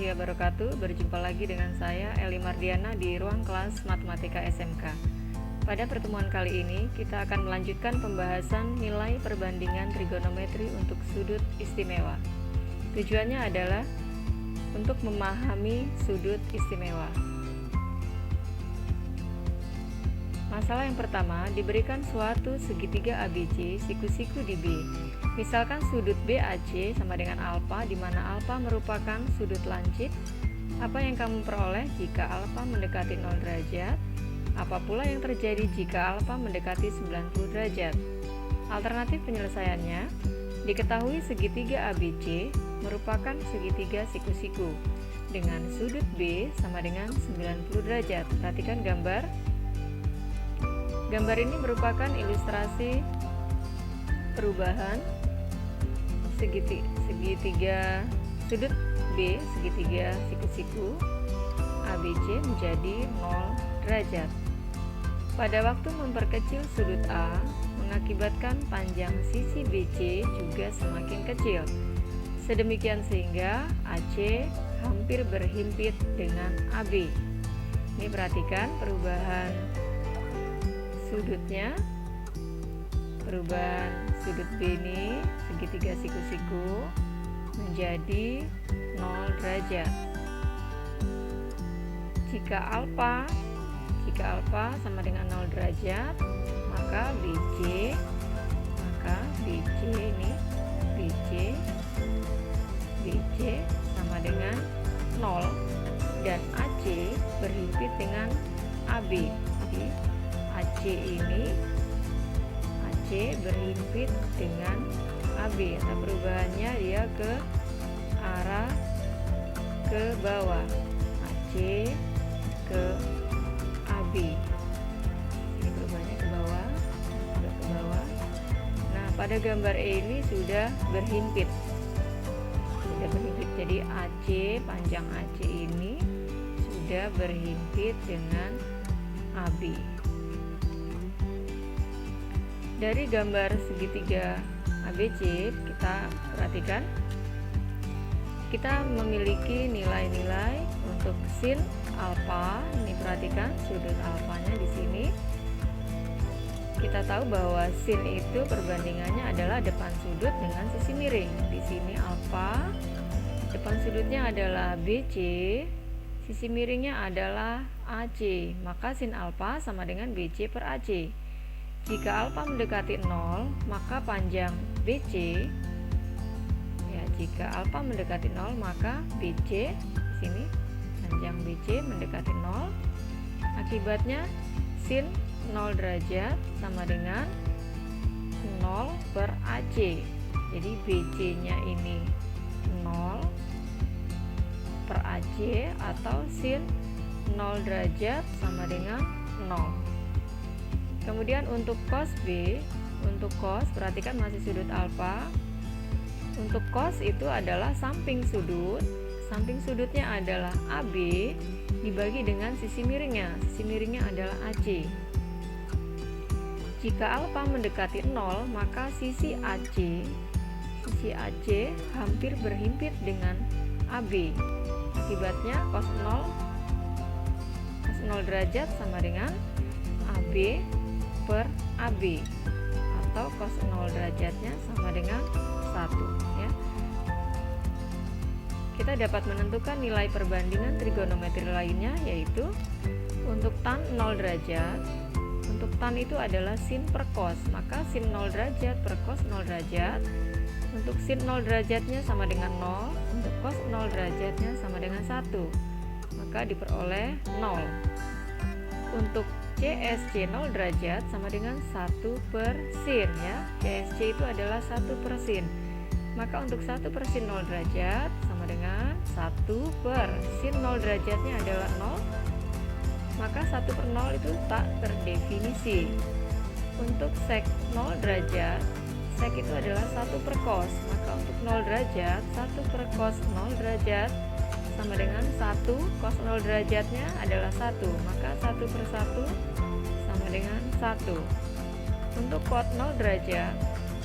warahmatullahi wabarakatuh. Berjumpa lagi dengan saya Eli Mardiana di ruang kelas Matematika SMK. Pada pertemuan kali ini kita akan melanjutkan pembahasan nilai perbandingan trigonometri untuk sudut istimewa. Tujuannya adalah untuk memahami sudut istimewa. Masalah yang pertama, diberikan suatu segitiga ABC siku-siku di B. Misalkan sudut BAC sama dengan alfa, di mana alfa merupakan sudut lancip. Apa yang kamu peroleh jika alfa mendekati 0 derajat? Apa pula yang terjadi jika alfa mendekati 90 derajat? Alternatif penyelesaiannya, diketahui segitiga ABC merupakan segitiga siku-siku dengan sudut B sama dengan 90 derajat. Perhatikan gambar. Gambar ini merupakan ilustrasi perubahan segitiga sudut B, segitiga siku-siku ABC menjadi 0 derajat. Pada waktu memperkecil sudut A, mengakibatkan panjang sisi BC juga semakin kecil. Sedemikian sehingga AC hampir berhimpit dengan AB. Ini perhatikan perubahan sudutnya. Perubahan sudut B ini segitiga siku-siku menjadi 0 derajat. Jika alfa sama dengan 0 derajat, maka BC sama dengan 0 dan AC berhimpit dengan AB. Jadi AC berhimpit dengan AB. Nah, perubahannya dia ke arah ke bawah. AC ke AB. Ini perubahannya ke bawah, sudah ke bawah. Nah, pada gambar E ini sudah berhimpit. Jadi AC, panjang AC ini sudah berhimpit dengan AB. Dari gambar segitiga ABC kita perhatikan, kita memiliki nilai-nilai untuk sin alfa. Ini perhatikan sudut alfanya di sini. Kita tahu bahwa sin itu perbandingannya adalah depan sudut dengan sisi miring. Di sini alfa, depan sudutnya adalah BC, sisi miringnya adalah AC. Maka sin alfa sama dengan BC per AC. Jika alfa mendekati 0, maka panjang BC, jika alfa mendekati 0, maka BC di sini panjang BC mendekati 0. Akibatnya sin 0 derajat sama dengan 0 per AC. Jadi BC-nya ini 0 per AC atau sin 0 derajat sama dengan 0. Kemudian untuk cos B, untuk cos perhatikan masih sudut alfa. Untuk cos itu adalah samping sudut. Samping sudutnya adalah AB dibagi dengan sisi miringnya. Sisi miringnya adalah AC. Jika alfa mendekati 0, maka sisi AC hampir berhimpit dengan AB. Akibatnya cos 0 derajat sama dengan AB per AB, atau cos 0 derajatnya sama dengan 1 ya. Kita dapat menentukan nilai perbandingan trigonometri lainnya, yaitu untuk tan 0 derajat. Untuk tan itu adalah sin per cos, maka sin 0 derajat per cos 0 derajat. Untuk sin 0 derajatnya sama dengan 0, untuk cos 0 derajatnya sama dengan 1, maka diperoleh 0. Untuk CSC 0 derajat sama dengan 1 per sin ya. CSC itu adalah 1 per sin. Maka untuk 1 per sin 0 derajat sama dengan 1 per sin 0 derajatnya adalah 0. Maka 1 per 0 itu tak terdefinisi. Untuk sek 0 derajat, sek itu adalah 1 per cos. Maka untuk 0 derajat, 1 per cos 0 derajat sama dengan 1, cos 0 derajatnya adalah 1, maka 1 per 1 sama dengan 1. Untuk cot 0 derajat,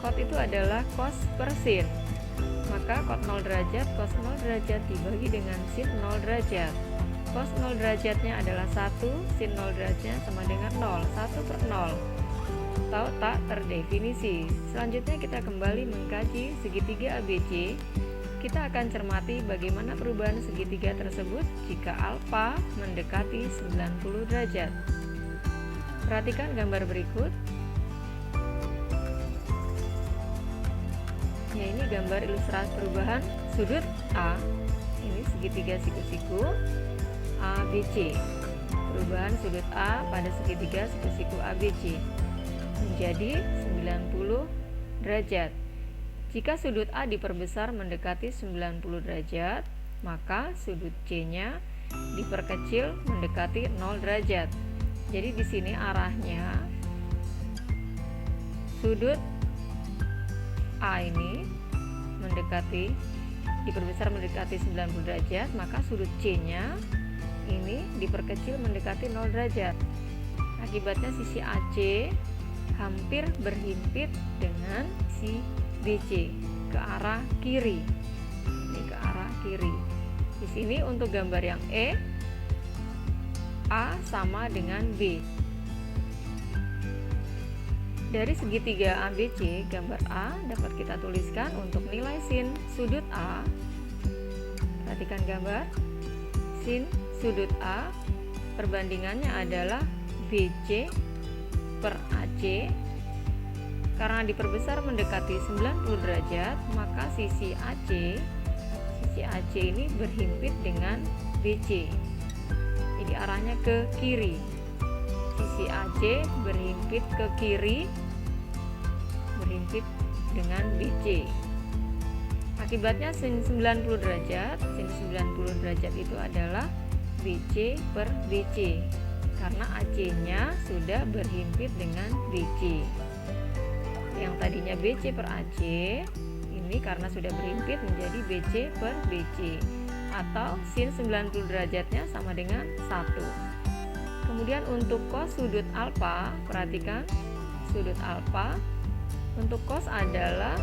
cot itu adalah cos per sin, maka cos 0 derajat dibagi dengan sin 0 derajat. Cos 0 derajatnya adalah 1, sin 0 derajatnya sama dengan 0, 1 per 0, atau tak terdefinisi. Selanjutnya kita kembali mengkaji segitiga ABC. Kita akan cermati bagaimana perubahan segitiga tersebut jika alfa mendekati 90 derajat. Perhatikan gambar berikut. Ya, ini gambar ilustrasi perubahan sudut A. Ini segitiga siku-siku ABC. Perubahan sudut A pada segitiga siku-siku ABC menjadi 90 derajat. Jika sudut A diperbesar mendekati 90 derajat, maka sudut C-nya diperkecil mendekati 0 derajat. Jadi di sini arahnya sudut A ini diperbesar mendekati 90 derajat, maka sudut C-nya ini diperkecil mendekati 0 derajat. Akibatnya sisi AC hampir berhimpit dengan si BC ke arah kiri. Ini ke arah kiri. Di sini untuk gambar yang E, A sama dengan B. Dari segitiga ABC, gambar A dapat kita tuliskan untuk nilai sin sudut A. Perhatikan gambar. Sin sudut A perbandingannya adalah BC per AC. Karena diperbesar mendekati 90 derajat, maka sisi AC ini berhimpit dengan BC. Jadi arahnya ke kiri. Sisi AC berhimpit ke kiri, berhimpit dengan BC. Akibatnya sin 90 derajat itu adalah BC per BC. Karena AC-nya sudah berhimpit dengan BC. Yang tadinya BC per AC ini karena sudah berhimpit menjadi BC per BC, atau sin 90 derajatnya sama dengan 1. Kemudian untuk cos sudut alfa, perhatikan sudut alfa. Untuk cos adalah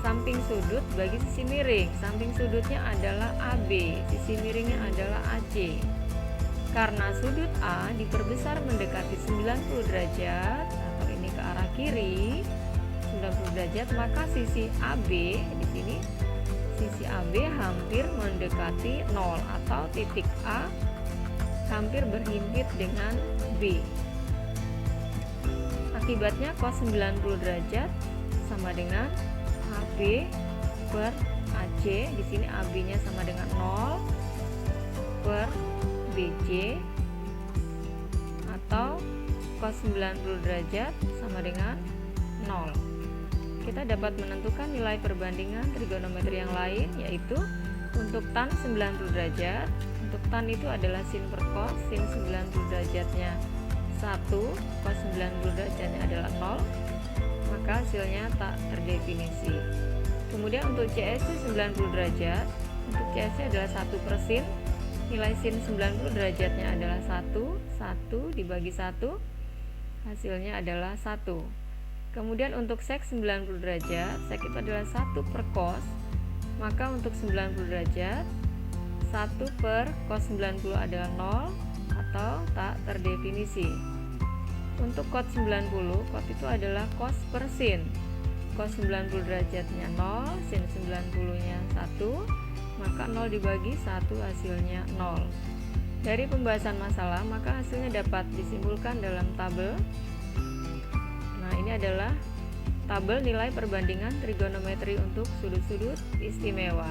samping sudut bagi sisi miring. Samping sudutnya adalah AB, sisi miringnya adalah AC. Karena sudut A diperbesar mendekati 90 derajat, atau ini ke arah kiri 90 derajat, maka sisi AB di sini, sisi AB hampir mendekati 0, atau titik A hampir berhimpit dengan B. Akibatnya cos 90 derajat sama dengan AB per AC. Di sini AB-nya sama dengan 0 per BC, atau cos 90 derajat sama dengan 0. Kita dapat menentukan nilai perbandingan trigonometri yang lain, yaitu untuk tan 90 derajat. Untuk tan itu adalah sin per cos. Sin 90 derajatnya 1, cos 90 derajatnya adalah 0, maka hasilnya tak terdefinisi. Kemudian untuk CSC 90 derajat, untuk CSC adalah 1 per sin. Nilai sin 90 derajatnya adalah 1 dibagi 1, hasilnya adalah 1. Kemudian untuk sek 90 derajat, sek itu adalah 1 per cos, maka untuk 90 derajat 1 per cos 90 adalah 0, atau tak terdefinisi. Untuk cos 90, cos itu adalah cos per sin. Cos 90 derajatnya 0, sin 90-nya 1, maka 0 dibagi 1 hasilnya 0. Dari pembahasan masalah, maka hasilnya dapat disimpulkan dalam tabel. Nah, ini adalah tabel nilai perbandingan trigonometri untuk sudut-sudut istimewa.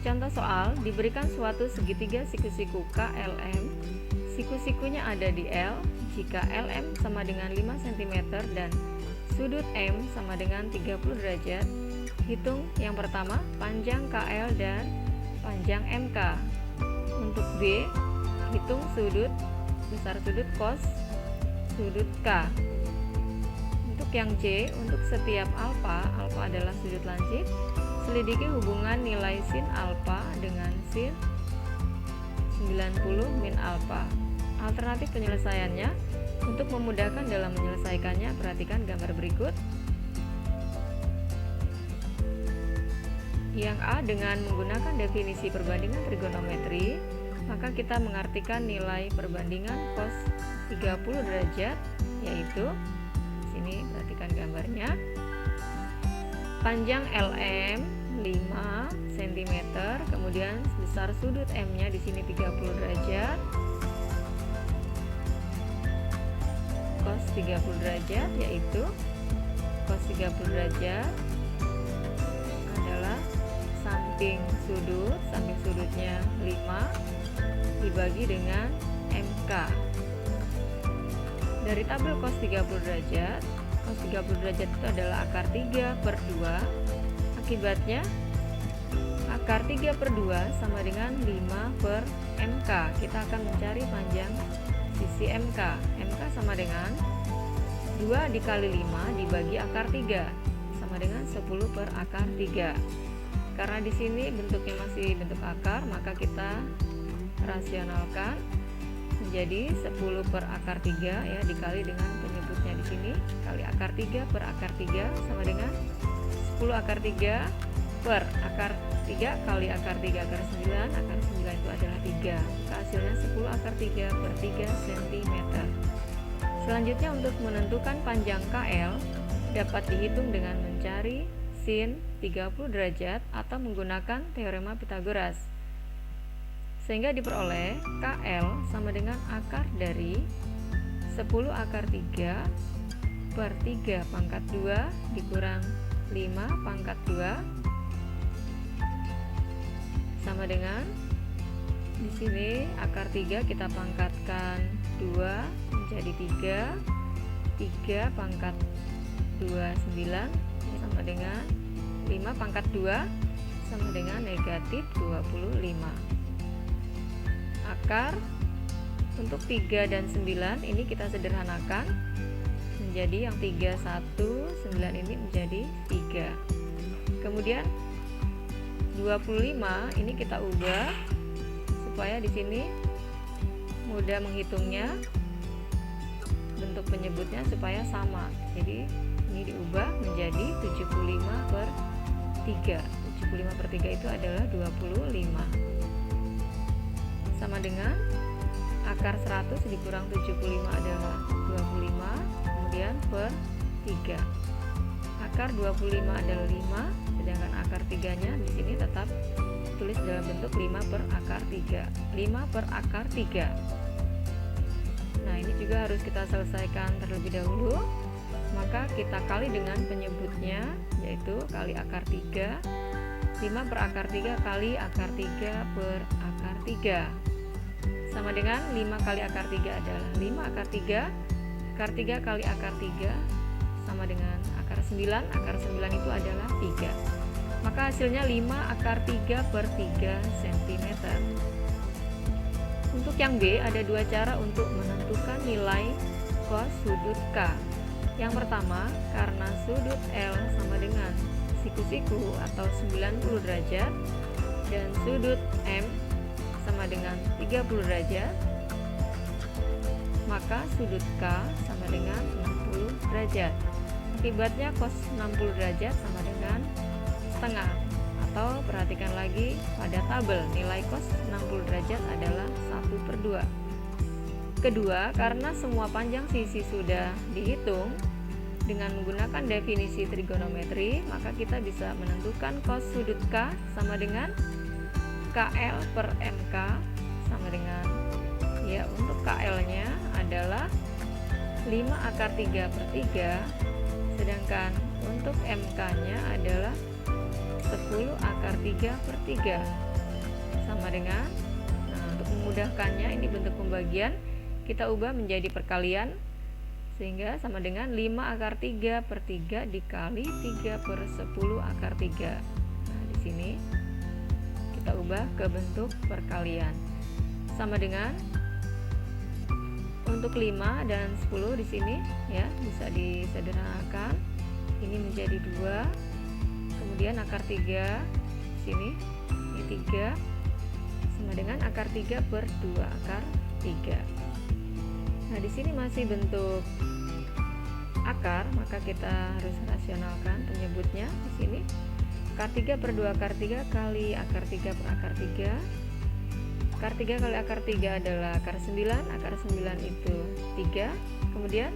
Contoh soal, diberikan suatu segitiga siku-siku KLM. Siku-sikunya ada di L. Jika LM sama dengan 5 cm dan sudut M sama dengan 30 derajat, hitung yang pertama panjang KL dan panjang MK. Untuk B, hitung besar sudut cos sudut K. Untuk yang C, untuk setiap alfa adalah sudut lancip, selidiki hubungan nilai sin alfa dengan sin 90 min alfa. Alternatif penyelesaiannya, untuk memudahkan dalam menyelesaikannya, perhatikan gambar berikut. Yang A, dengan menggunakan definisi perbandingan trigonometri, maka kita mengartikan nilai perbandingan cos 30 derajat, yaitu sini perhatikan gambarnya. Panjang LM 5 cm, kemudian besar sudut M-nya di sini 30 derajat. Cos 30 derajat yaitu cos 30 derajat adalah samping sudutnya 5 dibagi dengan MK. Dari tabel cos 30 derajat, cos 30 derajat itu adalah akar 3/2. Akibatnya akar 3/2 sama dengan 5/MK. Kita akan mencari panjang sisi MK. MK sama dengan 2 dikali 5 dibagi akar 3 sama dengan 10 per akar 3. Karena di sini bentuknya masih bentuk akar, maka kita rasionalkan menjadi 10 per akar 3 ya, dikali dengan penyebutnya di sini kali akar 3 per akar 3 sama dengan 10 akar 3 per akar 3 kali akar 3 akar 9. Akar 9 itu adalah 3. Maka hasilnya 10 akar 3 per 3 cm. Selanjutnya, untuk menentukan panjang KL dapat dihitung dengan mencari sin 30 derajat atau menggunakan teorema Pythagoras. Sehingga diperoleh KL sama dengan akar dari 10 akar 3 per 3 pangkat 2 dikurang 5 pangkat 2 sama dengan, di sini akar 3 kita pangkatkan 2 menjadi 3 pangkat 29 sama dengan 5 pangkat 2 sama dengan negatif 25. Akar untuk 3 dan 9 ini kita sederhanakan menjadi yang 3, 1, 9 ini menjadi 3. Kemudian 25 ini kita ubah supaya di sini mudah menghitungnya, bentuk penyebutnya supaya sama. Jadi ini diubah menjadi 75/3. 75/3 itu adalah 25. Sama dengan akar 100 dikurang 75 adalah 25, kemudian per 3. Akar 25 adalah 5, sedangkan akar 3-nya di sini tetap tulis dalam bentuk 5 per akar 3. 5 per akar 3. Nah, ini juga harus kita selesaikan terlebih dahulu. Maka kita kali dengan penyebutnya, yaitu kali akar 3. 5 per akar 3 kali akar 3 per akar 3 sama dengan 5 kali akar 3 adalah 5 akar 3. Akar 3 kali akar 3 sama dengan akar 9. Akar 9 itu adalah 3. Maka hasilnya 5 akar 3 per 3 cm. Untuk yang B, ada dua cara untuk menentukan nilai cos sudut K. Yang pertama, karena sudut L sama dengan siku-siku atau 90 derajat dan sudut M sama dengan 30 derajat, maka sudut K sama dengan 60 derajat. Akibatnya cos 60 derajat sama dengan setengah, atau perhatikan lagi pada tabel, nilai cos 60 derajat adalah 1/2. Kedua, karena semua panjang sisi sudah dihitung dengan menggunakan definisi trigonometri, maka kita bisa menentukan cos sudut K sama dengan KL per MK sama dengan, ya, untuk KL-nya adalah 5 akar 3 per 3, sedangkan untuk MK-nya adalah 10 akar 3 per 3 sama dengan, nah, untuk memudahkannya ini bentuk pembagian kita ubah menjadi perkalian sehingga sama dengan 5 akar 3 per 3 dikali 3 per 10 akar 3. Nah, di sini kita ubah ke bentuk perkalian sama dengan, untuk 5 dan 10 di sini ya bisa disederhanakan, ini menjadi 2, kemudian akar 3 sini ini 3 sama dengan akar 3 per 2 akar 3. Nah, di sini masih bentuk akar, maka kita harus rasionalkan penyebutnya di sini akar 3 per 2 akar 3 kali akar 3 per akar 3. Akar 3 kali akar 3 adalah akar 9. Akar 9 itu 3. Kemudian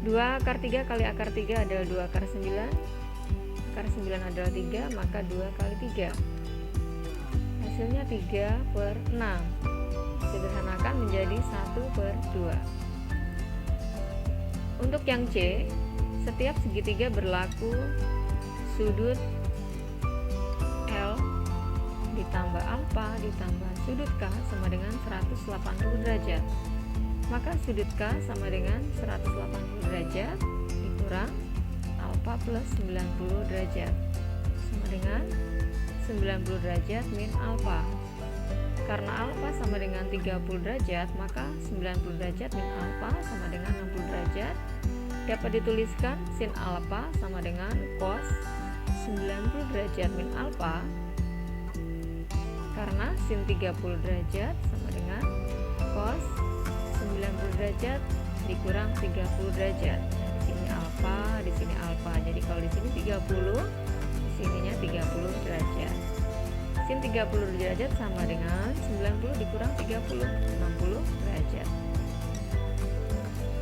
2 akar 3 kali akar 3 adalah 2 akar 9. Akar 9 adalah 3, maka 2 kali 3. Hasilnya 3 per 6. Sederhanakan menjadi 1 per 2. Untuk yang C, setiap segitiga berlaku sudut L ditambah alfa ditambah sudut K sama dengan 180 derajat. Maka sudut K sama dengan 180 derajat dikurang alfa plus 90 derajat sama dengan 90 derajat min alfa. Karena alfa sama dengan 30 derajat, maka 90 derajat min alfa sama dengan 60 derajat. Dapat dituliskan sin alfa sama dengan cos 90 derajat min alfa. Karena sin 30 derajat sama dengan cos 90 derajat dikurang 30 derajat. Di sini alfa, di sini alfa. Jadi kalau di sini 30, di sininya 30 derajat. Sin 30 derajat sama dengan 90 dikurang 30, 60 derajat.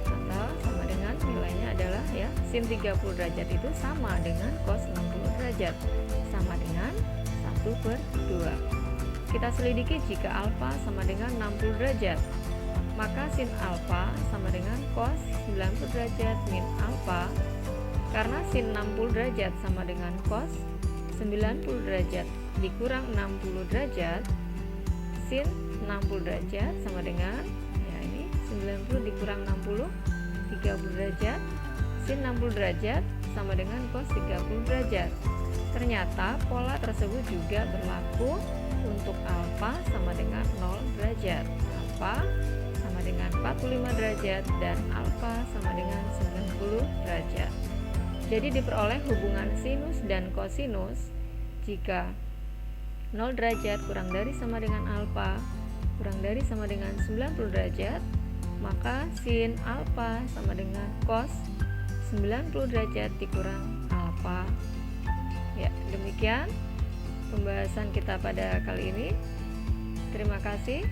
Atau sama dengan nilainya adalah ya, sin 30 derajat itu sama dengan cos 60 derajat, sama dengan 1 per 2. Kita selidiki jika alfa sama dengan 60 derajat, maka sin alfa sama dengan cos 90 derajat min alfa. Karena sin 60 derajat sama dengan cos 90 derajat dikurang 60 derajat, sin 60 derajat sama dengan ya ini 90 dikurang 60, 30 derajat. Sin 60 derajat sama dengan cos 30 derajat. Ternyata pola tersebut juga berlaku untuk alfa sama dengan 0 derajat. Alfa sama dengan 45 derajat dan alfa sama dengan 90 derajat. Jadi diperoleh hubungan sinus dan kosinus jika 0 derajat kurang dari sama dengan alfa kurang dari sama dengan 90 derajat, maka sin alfa sama dengan cos 90 derajat dikurang alfa. Ya, demikian pembahasan kita pada kali ini. Terima kasih.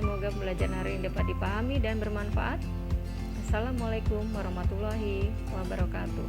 Semoga pembelajaran hari ini dapat dipahami dan bermanfaat. Assalamualaikum warahmatullahi wabarakatuh.